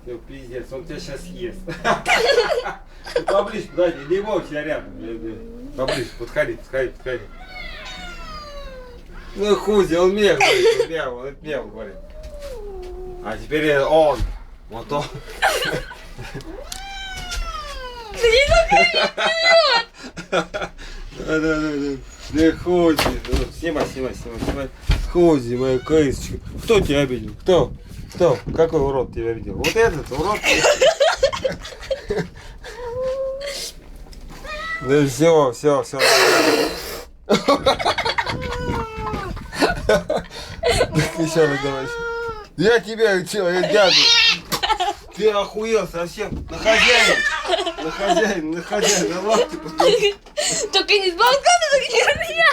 Все, пиздец, он тебя сейчас съест. Поближе, подойди, не мог тебя рядом. Поближе, подходи. Ну Хузи, он мне говорит, он мне говорит. А теперь он. Вот он. Да. Да Хузи, снимай. Хузи, моя кысочка. Кто тебя обидел? Кто? Какой урод тебя обидел? Вот этот урод? Да все. Еще раз давай. Я тебя, что, я дяду. Ты охуел совсем. На хозяина, на лапки. Только не с балкона, только не на меня.